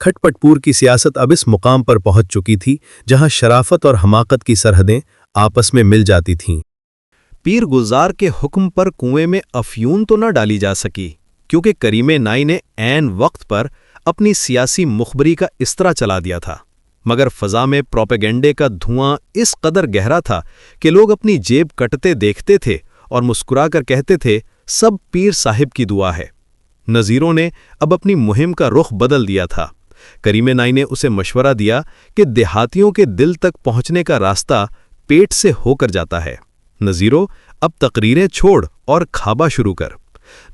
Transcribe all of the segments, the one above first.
کھٹپٹ پور کی سیاست اب اس مقام پر پہنچ چکی تھی جہاں شرافت اور حماقت کی سرحدیں آپس میں مل جاتی تھیں۔ پیر گلزار کے حکم پر کنویں میں افیون تو نہ ڈالی جا سکی، کیونکہ کریم نائی نے عین وقت پر اپنی سیاسی مخبری کا استرا چلا دیا تھا، مگر فضا میں پروپیگنڈے کا دھواں اس قدر گہرا تھا کہ لوگ اپنی جیب کٹتے دیکھتے تھے اور مسکرا کر کہتے تھے سب پیر صاحب کی دعا ہے۔ نذیروں نے اب اپنی مہم کا رخ بدل دیا تھا۔ کریم نائی نے اسے مشورہ دیا کہ دیہاتیوں کے دل تک پہنچنے کا راستہ پیٹ سے ہو کر جاتا ہے۔ نذیروں، اب تقریریں چھوڑ اور کھابا شروع کر۔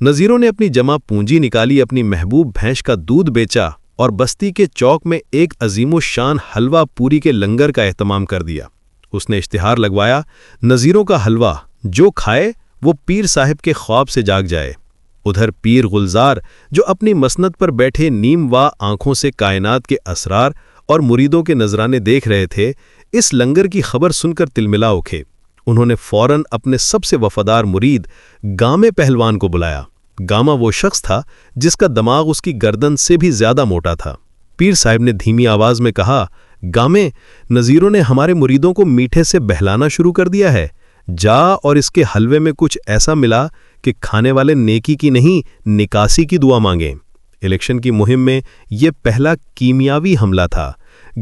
نذیروں نے اپنی جمع پونجی نکالی، اپنی محبوب بھینس کا دودھ بیچا اور بستی کے چوک میں ایک عظیم الشان حلوہ پوری کے لنگر کا اہتمام کر دیا۔ اس نے اشتہار لگوایا، نذیروں کا حلوہ جو کھائے وہ پیر صاحب کے خواب سے جاگ جائے۔ ادھر پیر گلزار جو اپنی مسند پر بیٹھے نیم وا آنکھوں سے کائنات کے اسرار اور مریدوں کے نذرانے دیکھ رہے تھے، اس لنگر کی خبر سن کر تلملا اٹھے۔ انہوں نے فوراً اپنے سب سے وفادار مرید گامے پہلوان کو بلایا۔ گاما وہ شخص تھا جس کا دماغ اس کی گردن سے بھی زیادہ موٹا تھا۔ پیر صاحب نے دھیمی آواز میں کہا، گامے، نذیروں نے ہمارے مریدوں کو میٹھے سے بہلانا شروع کر دیا ہے۔ جا اور اس کے حلوے میں کچھ ایسا ملا کہ کھانے والے نیکی کی نہیں نکاسی کی دعا مانگیں۔ الیکشن کی مہم میں یہ پہلا کیمیاوی حملہ تھا۔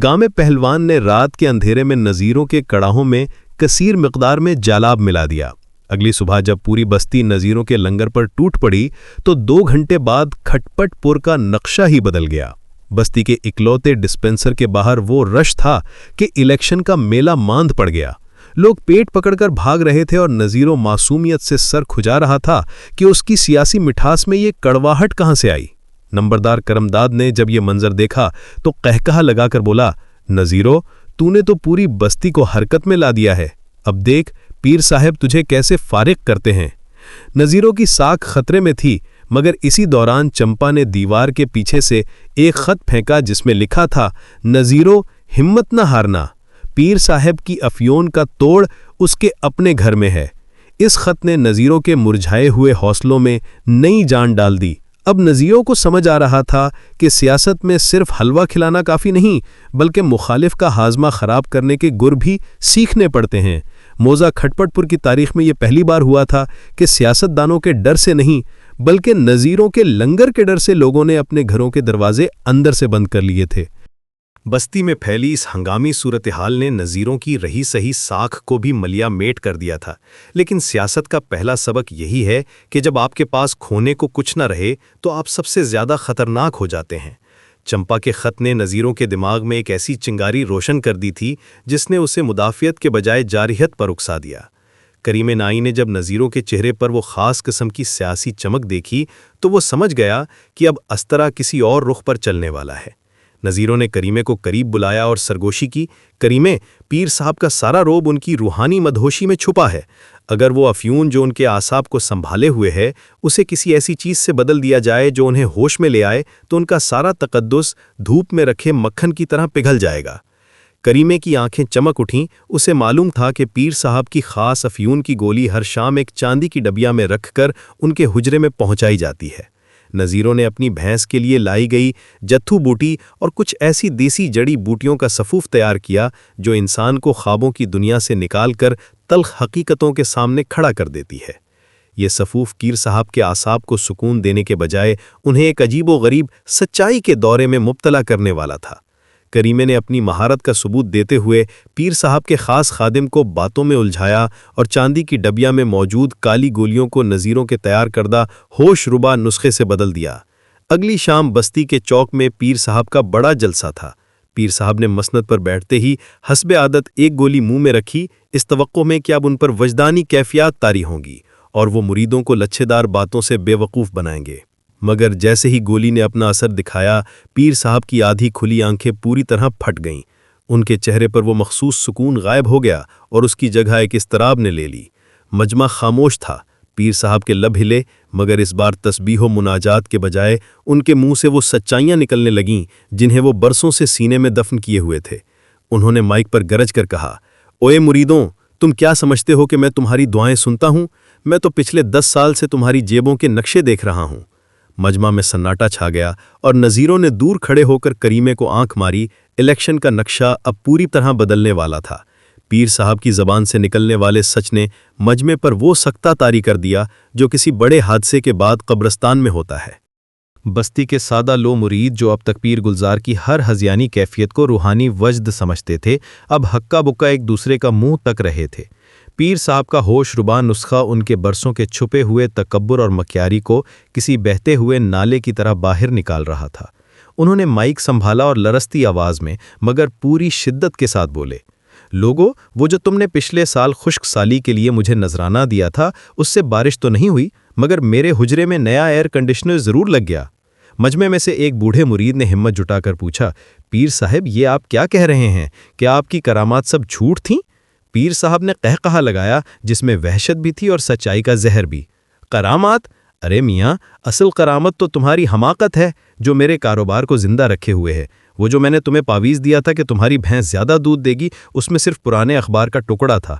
گامے پہلوان نے رات کے اندھیرے میں نذیروں کے کڑاہوں میں کثیر مقدار میں جالاب ملا دیا۔ اگلی صبح جب پوری بستی نذیروں کے لنگر پر ٹوٹ پڑی تو 2 گھنٹے بعد کھٹپٹ پور کا نقشہ ہی بدل گیا۔ بستی کے اکلوتے ڈسپنسر کے باہر وہ رش تھا کہ الیکشن کا میلہ ماند پڑ گیا۔ لوگ پیٹ پکڑ کر بھاگ رہے تھے اور نذیروں معصومیت سے سر کھجا رہا تھا کہ اس کی سیاسی مٹھاس میں یہ کڑواہٹ کہاں سے آئی۔ نمبردار کرمداد نے جب یہ منظر دیکھا تو قہقہا لگا کر بولا، نذیروں، تو نے تو پوری بستی کو حرکت میں لا دیا ہے، اب دیکھ پیر صاحب تجھے کیسے فارغ کرتے ہیں۔ نذیروں کی ساکھ خطرے میں تھی، مگر اسی دوران چمپا نے دیوار کے پیچھے سے ایک خط پھینکا جس میں لکھا تھا، نذیروں، ہمت نہ ہارنا، پیر صاحب کی افیون کا توڑ اس کے اپنے گھر میں ہے۔ اس خط نے نذیروں کے مرجھائے ہوئے حوصلوں میں نئی جان ڈال دی۔ اب نذیروں کو سمجھ آ رہا تھا کہ سیاست میں صرف حلوہ کھلانا کافی نہیں، بلکہ مخالف کا ہاضمہ خراب کرنے کے گر بھی سیکھنے پڑتے ہیں۔ موزہ کھٹپٹ پور کی تاریخ میں یہ پہلی بار ہوا تھا کہ سیاست دانوں کے ڈر سے نہیں بلکہ نذیروں کے لنگر کے ڈر سے لوگوں نے اپنے گھروں کے دروازے اندر سے بند کر لیے تھے۔ بستی میں پھیلی اس ہنگامی صورتحال نے نذیروں کی رہی سہی ساکھ کو بھی ملیا میٹ کر دیا تھا، لیکن سیاست کا پہلا سبق یہی ہے کہ جب آپ کے پاس کھونے کو کچھ نہ رہے تو آپ سب سے زیادہ خطرناک ہو جاتے ہیں۔ چمپا کے خط نے نذیروں کے دماغ میں ایک ایسی چنگاری روشن کر دی تھی جس نے اسے مدافعت کے بجائے جارحیت پر اکسا دیا۔ کریم نائی نے جب نذیروں کے چہرے پر وہ خاص قسم کی سیاسی چمک دیکھی تو وہ سمجھ گیا کہ اب استرا کسی اور رخ پر چلنے والا ہے۔ نذیروں نے کریمے کو قریب بلایا اور سرگوشی کی، کریمے، پیر صاحب کا سارا روب ان کی روحانی مدہوشی میں چھپا ہے۔ اگر وہ افیون جو ان کے اعصاب کو سنبھالے ہوئے ہے اسے کسی ایسی چیز سے بدل دیا جائے جو انہیں ہوش میں لے آئے تو ان کا سارا تقدس دھوپ میں رکھے مکھن کی طرح پگھل جائے گا۔ کریمے کی آنکھیں چمک اٹھیں، اسے معلوم تھا کہ پیر صاحب کی خاص افیون کی گولی ہر شام ایک چاندی کی ڈبیا میں رکھ کر ان کے حجرے میں پہنچائی جاتی ہے۔ نذیروں نے اپنی بھینس کے لیے لائی گئی جتھو بوٹی اور کچھ ایسی دیسی جڑی بوٹیوں کا صفوف تیار کیا جو انسان کو خوابوں کی دنیا سے نکال کر تلخ حقیقتوں کے سامنے کھڑا کر دیتی ہے۔ یہ صفوف پیر صاحب کے اعصاب کو سکون دینے کے بجائے انہیں ایک عجیب و غریب سچائی کے دورے میں مبتلا کرنے والا تھا۔ کریمے نے اپنی مہارت کا ثبوت دیتے ہوئے پیر صاحب کے خاص خادم کو باتوں میں الجھایا اور چاندی کی ڈبیا میں موجود کالی گولیوں کو نذیروں کے تیار کردہ ہوش ربا نسخے سے بدل دیا۔ اگلی شام بستی کے چوک میں پیر صاحب کا بڑا جلسہ تھا۔ پیر صاحب نے مسند پر بیٹھتے ہی حسب عادت ایک گولی منہ میں رکھی، اس توقع میں کہ اب ان پر وجدانی کیفیات طاری ہوں گی اور وہ مریدوں کو لچھے دار باتوں سے بے وقوف بنائیں گے۔ مگر جیسے ہی گولی نے اپنا اثر دکھایا، پیر صاحب کی آدھی کھلی آنکھیں پوری طرح پھٹ گئیں۔ ان کے چہرے پر وہ مخصوص سکون غائب ہو گیا اور اس کی جگہ ایک اضطراب نے لے لی۔ مجمع خاموش تھا۔ پیر صاحب کے لب ہلے، مگر اس بار تسبیح و مناجات کے بجائے ان کے منہ سے وہ سچائیاں نکلنے لگیں جنہیں وہ برسوں سے سینے میں دفن کیے ہوئے تھے۔ انہوں نے مائک پر گرج کر کہا، اوئے مریدوں، تم کیا سمجھتے ہو کہ میں تمہاری دعائیں سنتا ہوں؟ میں تو پچھلے 10 سال سے تمہاری جیبوں کے نقشے دیکھ رہا ہوں۔ مجمع میں سناٹا چھا گیا اور نذیروں نے دور کھڑے ہو کر کریمے کو آنکھ ماری۔ الیکشن کا نقشہ اب پوری طرح بدلنے والا تھا۔ پیر صاحب کی زبان سے نکلنے والے سچ نے مجمع پر وہ سکتہ طاری کر دیا جو کسی بڑے حادثے کے بعد قبرستان میں ہوتا ہے۔ بستی کے سادہ لو مرید جو اب تک پیر گلزار کی ہر ہذیانی کیفیت کو روحانی وجد سمجھتے تھے، اب ہکا بکا ایک دوسرے کا منہ تک رہے تھے۔ پیر صاحب کا ہوش ربا نسخہ ان کے برسوں کے چھپے ہوئے تکبر اور مکیاری کو کسی بہتے ہوئے نالے کی طرح باہر نکال رہا تھا۔ انہوں نے مائک سنبھالا اور لرزتی آواز میں مگر پوری شدت کے ساتھ بولے، لوگو، وہ جو تم نے پچھلے سال خشک سالی کے لیے مجھے نذرانہ دیا تھا اس سے بارش تو نہیں ہوئی، مگر میرے حجرے میں نیا ایئر کنڈیشنر ضرور لگ گیا۔ مجمع میں سے ایک بوڑھے مرید نے ہمت جٹا کر پوچھا، پیر صاحب یہ آپ کیا کہہ رہے ہیں؟ کیا آپ کی کرامات سب جھوٹ تھیں؟ پیر صاحب نے قہقہا لگایا جس میں وحشت بھی تھی اور سچائی کا زہر بھی۔ کرامات؟ ارے میاں، اصل کرامت تو تمہاری حماقت ہے جو میرے کاروبار کو زندہ رکھے ہوئے ہے۔ وہ جو میں نے تمہیں پاویز دیا تھا کہ تمہاری بھینس زیادہ دودھ دے گی، اس میں صرف پرانے اخبار کا ٹکڑا تھا۔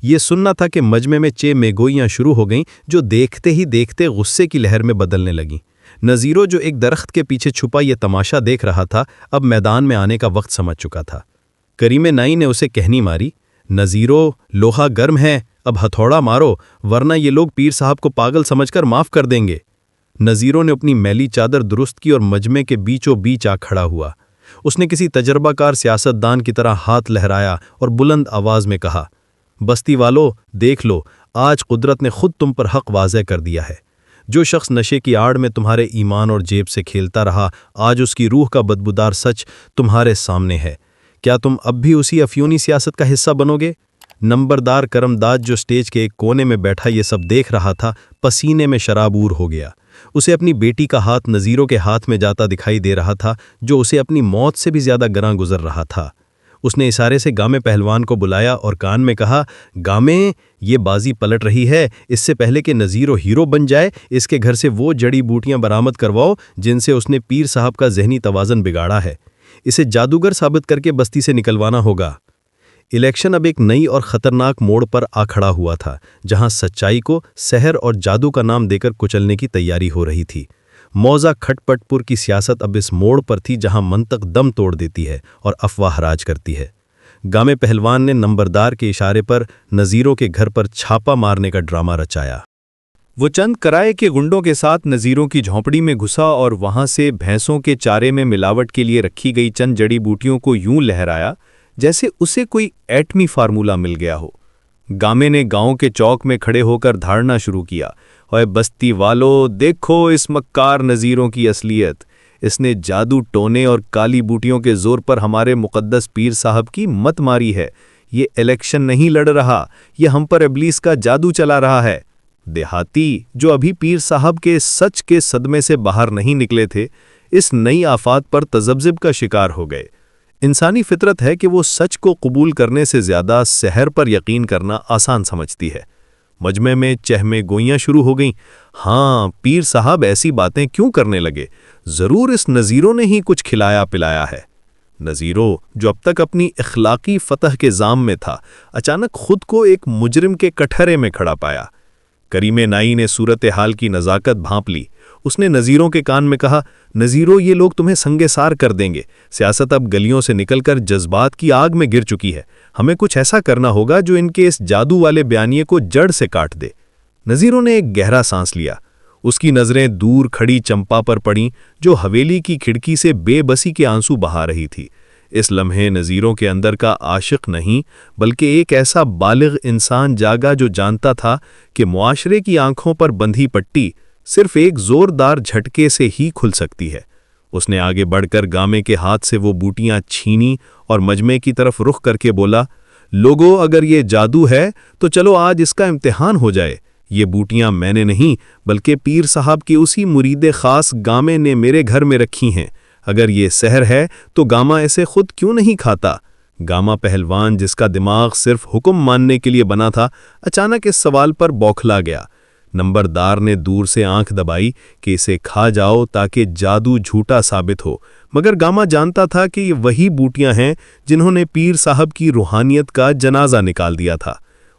یہ سننا تھا کہ مجمع میں چے میگوئیاں شروع ہو گئیں جو دیکھتے ہی دیکھتے غصے کی لہر میں بدلنے لگیں۔ نذیرو جو ایک درخت کے پیچھے چھپا یہ تماشا دیکھ رہا تھا، اب میدان میں آنے کا وقت سمجھ چکا تھا۔ کریم نائی نے اسے کہنی ماری، نذیرو، لوہا گرم ہے، اب ہتھوڑا مارو ورنہ یہ لوگ پیر صاحب کو پاگل سمجھ کر معاف کر دیں گے۔ نذیرو نے اپنی میلی چادر درست کی اور مجمع کے بیچوں بیچ آ کھڑا ہوا۔ اس نے کسی تجربہ کار سیاستدان کی طرح ہاتھ لہرایا اور بلند آواز میں کہا، بستی والو، دیکھ لو، آج قدرت نے خود تم پر حق واضح کر دیا ہے۔ جو شخص نشے کی آڑ میں تمہارے ایمان اور جیب سے کھیلتا رہا، آج اس کی روح کا بدبودار سچ تمہارے سامنے ہے۔ کیا تم اب بھی اسی افیونی سیاست کا حصہ بنو گے؟ نمبردار کرمداد جو سٹیج کے ایک کونے میں بیٹھا یہ سب دیکھ رہا تھا، پسینے میں شرابور ہو گیا۔ اسے اپنی بیٹی کا ہاتھ نذیروں کے ہاتھ میں جاتا دکھائی دے رہا تھا جو اسے اپنی موت سے بھی زیادہ گراں گزر رہا تھا۔ اس نے اشارے سے گامے پہلوان کو بلایا اور کان میں کہا، گامے، یہ بازی پلٹ رہی ہے، اس سے پہلے کہ نذیرو ہیرو بن جائے اس کے گھر سے وہ جڑی بوٹیاں برآمد کرواؤ جن سے اس نے پیر صاحب کا ذہنی توازن بگاڑا ہے۔ اسے جادوگر ثابت کر کے بستی سے نکلوانا ہوگا۔ الیکشن اب ایک نئی اور خطرناک موڑ پر آ کھڑا ہوا تھا جہاں سچائی کو سحر اور جادو کا نام دے کر کچلنے کی تیاری ہو رہی تھی۔ موزہ کھٹ پٹ پور کی سیاست اب اس موڑ پر تھی جہاں منطق دم توڑ دیتی ہے اور افواہ راج کرتی ہے۔ گامے پہلوان نے نمبردار کے اشارے پر نذیروں کے گھر پر چھاپا مارنے کا ڈرامہ رچایا۔ وہ چند کرائے کے گنڈوں کے ساتھ نذیروں کی جھونپڑی میں گھسا اور وہاں سے بھینسوں کے چارے میں ملاوٹ کے لیے رکھی گئی چند جڑی بوٹیوں کو یوں لہرایا جیسے اسے کوئی ایٹمی فارمولا مل گیا ہو۔ گامے نے گاؤں کے چوک میں کھڑے ہو کر دھاڑنا شروع کیا، اوے بستی والو، دیکھو اس مکار نذیروں کی اصلیت۔ اس نے جادو ٹونے اور کالی بوٹیوں کے زور پر ہمارے مقدس پیر صاحب کی مت ماری ہے۔ یہ الیکشن نہیں لڑ رہا، یہ ہم پر ابلیس کا جادو چلا رہا ہے۔ دیہاتی جو ابھی پیر صاحب کے سچ کے صدمے سے باہر نہیں نکلے تھے، اس نئی آفات پر تذبذب کا شکار ہو گئے۔ انسانی فطرت ہے کہ وہ سچ کو قبول کرنے سے زیادہ سحر پر یقین کرنا آسان سمجھتی ہے۔ مجمع میں چہمے گوئیاں شروع ہو گئیں، ہاں، پیر صاحب ایسی باتیں کیوں کرنے لگے؟ ضرور اس نذیروں نے ہی کچھ کھلایا پلایا ہے۔ نذیرو جو اب تک اپنی اخلاقی فتح کے زام میں تھا، اچانک خود کو ایک مجرم کے کٹہرے میں کھڑا پایا۔ کریم نائی نے صورتحال کی نزاکت بھانپ لی۔ اس نے نذیروں کے کان میں کہا، نذیرو، یہ لوگ تمہیں سنگے سار کر دیں گے۔ سیاست اب گلیوں سے نکل کر جذبات کی آگ میں گر چکی ہے۔ ہمیں کچھ ایسا کرنا ہوگا جو ان کے اس جادو والے بیانیے کو جڑ سے کاٹ دے۔ نذیروں نے ایک گہرا سانس لیا۔ اس کی نظریں دور کھڑی چمپا پر پڑیں جو حویلی کی کھڑکی سے بے بسی کے آنسو بہا رہی تھی۔ اس لمحے نذیروں کے اندر کا عاشق نہیں بلکہ ایک ایسا بالغ انسان جاگا جو جانتا تھا کہ معاشرے کی آنکھوں پر بندھی پٹی صرف ایک زوردار جھٹکے سے ہی کھل سکتی ہے۔ اس نے آگے بڑھ کر گامے کے ہاتھ سے وہ بوٹیاں چھینی اور مجمع کی طرف رخ کر کے بولا، لوگو، اگر یہ جادو ہے تو چلو آج اس کا امتحان ہو جائے۔ یہ بوٹیاں میں نے نہیں بلکہ پیر صاحب کی اسی مرید خاص گامے نے میرے گھر میں رکھی ہیں۔ اگر یہ سحر ہے تو گاما ایسے خود کیوں نہیں کھاتا؟ گاما پہلوان جس کا دماغ صرف حکم ماننے کے لیے بنا تھا، اچانک اس سوال پر بوکھلا گیا۔ نمبردار نے دور سے آنکھ دبائی کہ اسے کھا جاؤ تاکہ جادو جھوٹا ثابت ہو، مگر گاما جانتا تھا کہ یہ وہی بوٹیاں ہیں جنہوں نے پیر صاحب کی روحانیت کا جنازہ نکال دیا تھا۔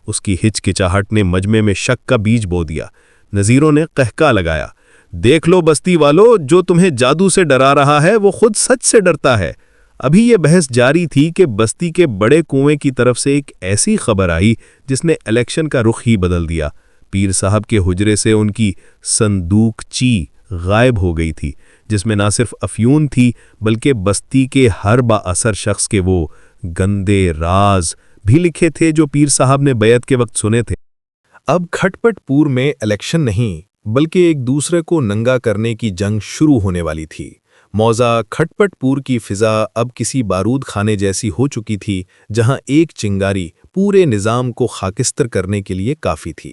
اس کی ہچکچاہٹ نے مجمع میں شک کا بیج بو دیا۔ نذیروں نے قہقہ لگایا، دیکھ لو بستی والو، جو تمہیں جادو سے ڈرا رہا ہے وہ خود سچ سے ڈرتا ہے۔ ابھی یہ بحث جاری تھی کہ بستی کے بڑے کنویں کی طرف سے ایک ایسی خبر آئی جس نے الیکشن کا رخ ہی بدل دیا۔ پیر صاحب کے حجرے سے ان کی صندوق چی غائب ہو گئی تھی، جس میں نہ صرف افیون تھی بلکہ بستی کے ہر با اثر شخص کے وہ گندے راز بھی لکھے تھے جو پیر صاحب نے بیعت کے وقت سنے تھے۔ اب کھٹ پٹ پور میں الیکشن نہیں بلکہ ایک دوسرے کو ننگا کرنے کی جنگ شروع ہونے والی تھی۔ موضع کھٹ پٹ پور کی فضا اب کسی بارود خانے جیسی ہو چکی تھی، جہاں ایک چنگاری پورے نظام کو خاکستر کرنے کے لیے کافی تھی۔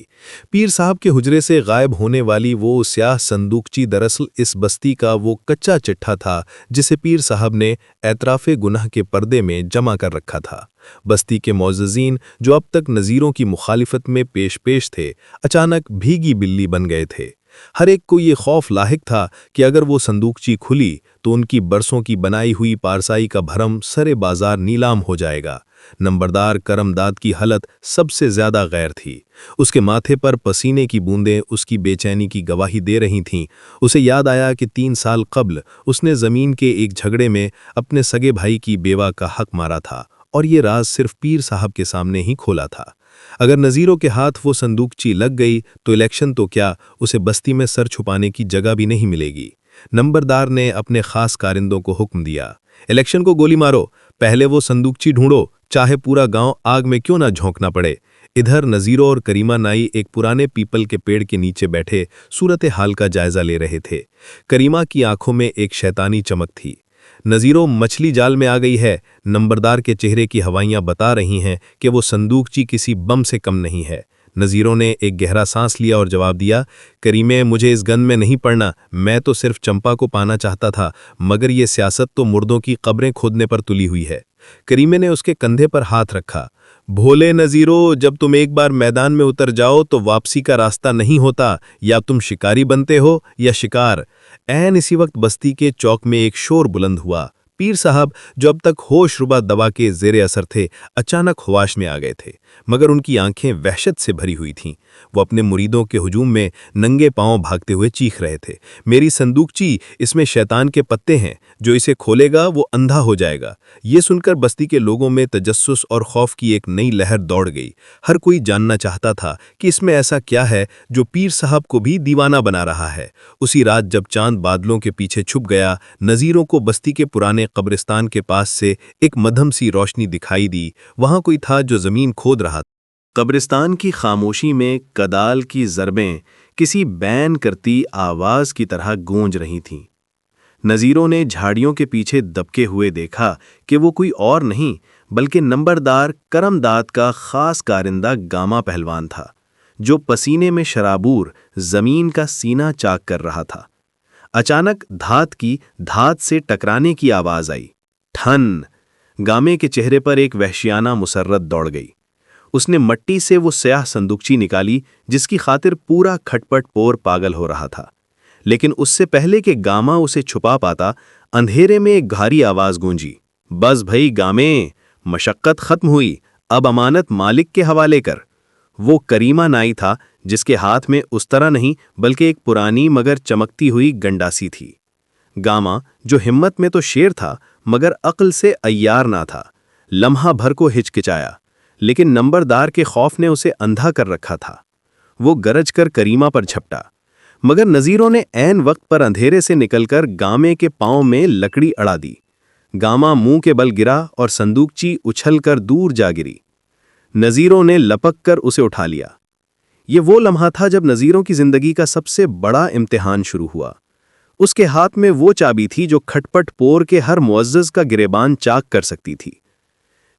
پیر صاحب کے حجرے سے غائب ہونے والی وہ سیاہ صندوقچی دراصل اس بستی کا وہ کچا چٹھا تھا جسے پیر صاحب نے اعتراف گناہ کے پردے میں جمع کر رکھا تھا۔ بستی کے معززین جو اب تک نذیروں کی مخالفت میں پیش تھے، اچانک بھیگی بلی بن گئے تھے۔ ہر ایک کو یہ خوف لاحق تھا کہ اگر وہ صندوقچی کھلی تو ان کی برسوں کی بنائی ہوئی پارسائی کا بھرم سرے بازار نیلام ہو جائے گا۔ نمبردار کرم داد کی حالت سب سے زیادہ غیر تھی۔ اس کے ماتھے پر پسینے کی بوندیں اس کی بے چینی کی گواہی دے رہی تھیں۔ اسے یاد آیا کہ 3 سال قبل اس نے زمین کے ایک جھگڑے میں اپنے سگے بھائی کی بیوہ کا حق مارا تھا، اور یہ راز صرف پیر صاحب کے سامنے ہی کھولا تھا۔ اگر نذیروں کے ہاتھ وہ صندوقچی لگ گئی تو الیکشن تو کیا، اسے بستی میں سر چھپانے کی جگہ بھی نہیں ملے گی۔ نمبردار نے اپنے خاص کارندوں کو حکم دیا، الیکشن کو گولی مارو، پہلے وہ صندوقچی ڈھونڈو، چاہے پورا گاؤں آگ میں کیوں نہ جھونکنا پڑے۔ ادھر نذیروں اور کریمہ نائی ایک پرانے پیپل کے پیڑ کے نیچے بیٹھے صورتحال کا جائزہ لے رہے تھے۔ کریمہ کی آنکھوں میں ایک شیطانی چمک تھی۔ نذیروں مچھلی جال میں آ گئی ہے، نمبردار کے چہرے کی ہوائیاں بتا رہی ہیں کہ وہ صندوقچی کسی بم سے کم نہیں ہے۔ نذیروں نے ایک گہرا سانس لیا اور جواب دیا، کریمے مجھے اس گن میں نہیں پڑنا، میں تو صرف چمپا کو پانا چاہتا تھا، مگر یہ سیاست تو مردوں کی قبریں کھودنے پر تلی ہوئی ہے۔ کریمے نے اس کے کندھے پر ہاتھ رکھا، بھولے نذیروں، جب تم ایک بار میدان میں اتر جاؤ تو واپسی کا راستہ نہیں ہوتا، یا تم شکاری بنتے ہو یا شکار۔ عین اسی وقت بستی کے چوک میں ایک شور بلند ہوا۔ پیر صاحب جو اب تک ہوش ربا دوا کے زیر اثر تھے، اچانک ہوش میں آ گئے تھے، مگر ان کی آنکھیں وحشت سے بھری ہوئی تھیں۔ وہ اپنے مریدوں کے ہجوم میں ننگے پاؤں بھاگتے ہوئے چیخ رہے تھے، میری صندوقچی، اس میں شیطان کے پتے ہیں، جو اسے کھولے گا وہ اندھا ہو جائے گا۔ یہ سن کر بستی کے لوگوں میں تجسس اور خوف کی ایک نئی لہر دوڑ گئی۔ ہر کوئی جاننا چاہتا تھا کہ اس میں ایسا کیا ہے جو پیر صاحب کو بھی دیوانہ بنا رہا ہے۔ اسی رات جب چاند بادلوں کے پیچھے چھپ گیا، نذیروں کو بستی کے پرانے قبرستان کے پاس سے ایک مدھم سی روشنی دکھائی دی۔ وہاں کوئی تھا جو زمین کھود رہا تھا۔ قبرستان کی خاموشی میں کدال کی ضربیں کسی بین کرتی آواز کی طرح گونج رہی تھیں۔ نذیروں نے جھاڑیوں کے پیچھے دبکے ہوئے دیکھا کہ وہ کوئی اور نہیں بلکہ نمبردار کرم داد کا خاص کارندہ گاما پہلوان تھا، جو پسینے میں شرابور زمین کا سینہ چاک کر رہا تھا۔ اچانک دھات سے ٹکرانے کی آواز آئی، ٹھن! گامے کے چہرے پر ایک وحشیانہ مسرت دوڑ گئی۔ اس نے مٹی سے وہ سیاہ صندوقچی نکالی جس کی خاطر پورا کھٹ پٹ پور پاگل ہو رہا تھا، لیکن اس سے پہلے کہ گاما اسے چھپا پاتا، اندھیرے میں ایک گھاری آواز گونجی، بس بھئی گامے، مشقت ختم ہوئی، اب امانت مالک کے حوالے کر۔ وہ کریمہ نائی تھا جس کے ہاتھ میں اس طرح نہیں بلکہ ایک پرانی مگر چمکتی ہوئی گنڈاسی تھی۔ گاما جو ہمت میں تو شیر تھا مگر عقل سے عیار نہ تھا، لمحہ بھر کو ہچکچایا، لیکن نمبردار کے خوف نے اسے اندھا کر رکھا تھا۔ وہ گرج کر کریمہ پر جھپٹا، مگر نذیروں نے عین وقت پر اندھیرے سے نکل کر گامے کے پاؤں میں لکڑی اڑا دی۔ گاما منہ کے بل گرا اور صندوقچی اچھل کر دور جا گری۔ نذیروں نے لپک کر اسے اٹھا لیا۔ یہ وہ لمحہ تھا جب نذیروں کی زندگی کا سب سے بڑا امتحان شروع ہوا۔ اس کے ہاتھ میں وہ چابی تھی جو کھٹ پٹ پور کے ہر معزز کا گریبان چاک کر سکتی تھی۔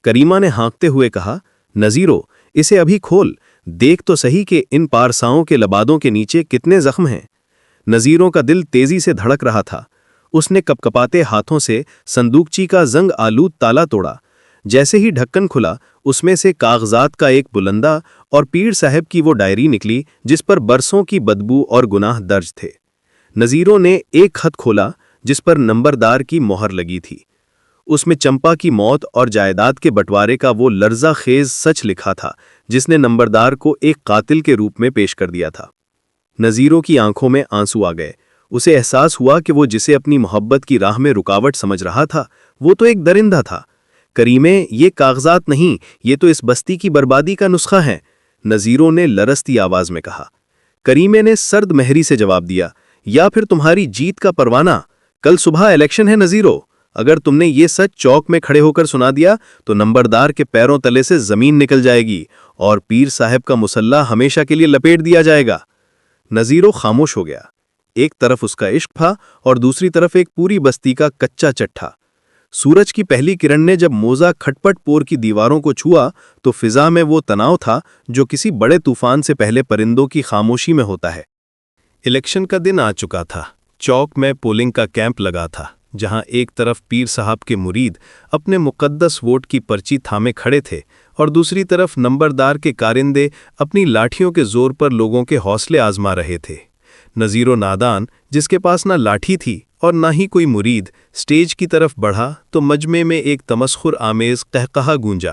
کریمہ نے ہانکتے ہوئے کہا، نذیروں، اسے ابھی کھول، دیکھ تو صحیح کہ ان پارساؤں کے لبادوں کے نیچے کتنے زخم ہیں۔ نذیروں کا دل تیزی سے دھڑک رہا تھا۔ اس نے کپکپاتے ہاتھوں سے صندوقچی کا زنگ آلود تالا توڑا۔ جیسے ہی ڈھکن کھلا، اس میں سے کاغذات کا ایک بلندہ اور پیر صاحب کی وہ ڈائری نکلی جس پر برسوں کی بدبو اور گناہ درج تھے۔ نذیروں نے ایک خط کھولا جس پر نمبردار کی مہر لگی تھی۔ اس میں چمپا کی موت اور جائیداد کے بٹوارے کا وہ لرزہ خیز سچ لکھا تھا جس نے نمبردار کو ایک قاتل کے روپ میں پیش کر دیا تھا۔ نذیروں کی آنکھوں میں آنسو آ گئے اسے احساس ہوا کہ وہ جسے اپنی محبت کی راہ میں رکاوٹ سمجھ رہا تھا وہ تو ایک درندہ تھا۔ کریمے، یہ کاغذات نہیں، یہ تو اس بستی کی بربادی کا نسخہ ہیں، نذیروں نے لرزتی آواز میں کہا۔ کریمے نے سرد مہری سے جواب دیا، یا پھر تمہاری جیت کا پروانہ۔ کل صبح الیکشن ہے نذیرو، اگر تم نے یہ سچ چوک میں کھڑے ہو کر سنا دیا تو نمبردار کے پیروں تلے سے زمین نکل جائے گی اور پیر صاحب کا مسلح ہمیشہ کے لیے لپیٹ دیا جائے گا۔ نذیرو خاموش ہو گیا۔ ایک طرف اس کا عشق تھا اور دوسری طرف ایک پوری بستی کا کچا چٹھا۔ سورج کی پہلی کرن نے جب موزہ کھٹپٹ پور کی دیواروں کو چھوا تو فضا میں وہ تناؤ تھا جو کسی بڑے طوفان سے پہلے پرندوں کی خاموشی میں ہوتا ہے۔ الیکشن کا دن آ چکا تھا۔ چوک میں پولنگ کا کیمپ لگا تھا، جہاں ایک طرف پیر صاحب کے مرید اپنے مقدس ووٹ کی پرچی تھامے کھڑے تھے اور دوسری طرف نمبردار کے کارندے اپنی لاٹھیوں کے زور پر لوگوں کے حوصلے آزما رہے تھے۔ نذیر و نادان، جس کے پاس نہ لاٹھی تھی اور نہ ہی کوئی مرید، سٹیج کی طرف بڑھا تو مجمع میں ایک تمسخر آمیز قہقہا گونجا۔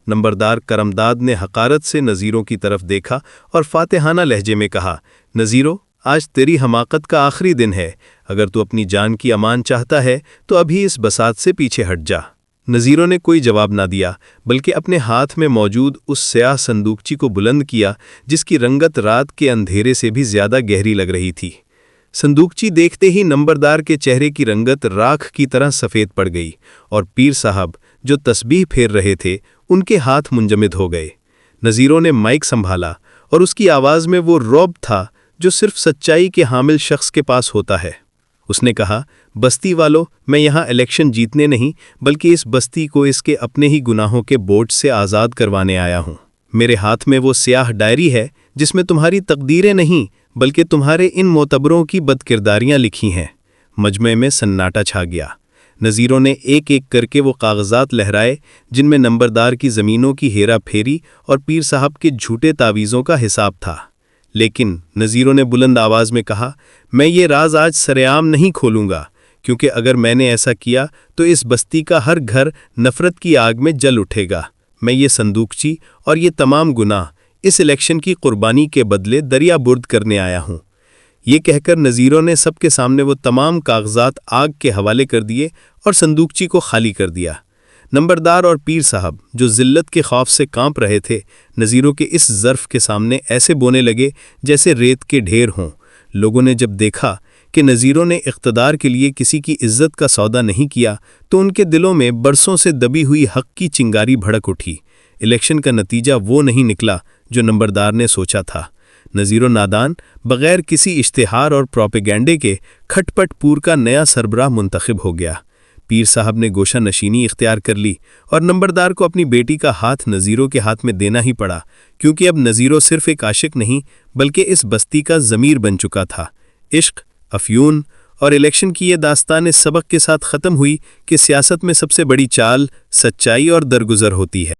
نمبردار کرمداد نے حقارت سے نذیروں کی طرف دیکھا اور فاتحانہ لہجے میں کہا، نذیرو، آج تیری حماقت کا آخری دن ہے، اگر تو اپنی جان کی امان چاہتا ہے تو ابھی اس بساط سے پیچھے ہٹ جا۔ نذیروں نے کوئی جواب نہ دیا، بلکہ اپنے ہاتھ میں موجود اس سیاہ صندوقچی کو بلند کیا جس کی رنگت رات کے اندھیرے سے بھی زیادہ گہری لگ رہی تھی۔ صندوقچی دیکھتے ہی نمبردار کے چہرے کی رنگت راکھ کی طرح سفید پڑ گئی اور پیر صاحب جو تسبیح پھیر رہے تھے ان کے ہاتھ منجمد ہو گئے۔ نذیروں نے مائک سنبھالا اور اس کی آواز میں وہ رعب تھا جو صرف سچائی کے حامل شخص کے پاس ہوتا ہے۔ اس نے کہا، بستی والو، میں یہاں الیکشن جیتنے نہیں بلکہ اس بستی کو اس کے اپنے ہی گناہوں کے بوجھ سے آزاد کروانے آیا ہوں۔ میرے ہاتھ میں وہ سیاہ ڈائری ہے جس میں تمہاری تقدیریں نہیں بلکہ تمہارے ان معتبروں کی بدکرداریاں لکھی ہیں۔ مجمع میں سناٹا چھا گیا۔ نذیروں نے ایک ایک کر کے وہ کاغذات لہرائے جن میں نمبردار کی زمینوں کی ہیرا پھیری اور پیر صاحب کے جھوٹے تعویذوں کا حساب تھا۔ لیکن نذیروں نے بلند آواز میں کہا، میں یہ راز آج سرعام نہیں کھولوں گا، کیونکہ اگر میں نے ایسا کیا تو اس بستی کا ہر گھر نفرت کی آگ میں جل اٹھے گا۔ میں یہ صندوقچی اور یہ تمام گناہ اس الیکشن کی قربانی کے بدلے دریا برد کرنے آیا ہوں۔ یہ کہہ کر نذیروں نے سب کے سامنے وہ تمام کاغذات آگ کے حوالے کر دیے اور صندوقچی کو خالی کر دیا۔ نمبردار اور پیر صاحب جو ذلت کے خوف سے کانپ رہے تھے، نذیروں کے اس ظرف کے سامنے ایسے بونے لگے جیسے ریت کے ڈھیر ہوں۔ لوگوں نے جب دیکھا کہ نذیروں نے اقتدار کے لیے کسی کی عزت کا سودا نہیں کیا تو ان کے دلوں میں برسوں سے دبی ہوئی حق کی چنگاری بھڑک اٹھی۔ الیکشن کا نتیجہ وہ نہیں نکلا جو نمبردار نے سوچا تھا۔ نذیر و نادان بغیر کسی اشتہار اور پروپیگنڈے کے کھٹپٹ پور کا نیا سربراہ منتخب ہو گیا۔ پیر صاحب نے گوشہ نشینی اختیار کر لی اور نمبردار کو اپنی بیٹی کا ہاتھ نذیروں کے ہاتھ میں دینا ہی پڑا، کیونکہ اب نذیروں صرف ایک عاشق نہیں بلکہ اس بستی کا ضمیر بن چکا تھا۔ عشق، افیون اور الیکشن کی یہ داستان اس سبق کے ساتھ ختم ہوئی کہ سیاست میں سب سے بڑی چال سچائی اور درگزر ہوتی ہے۔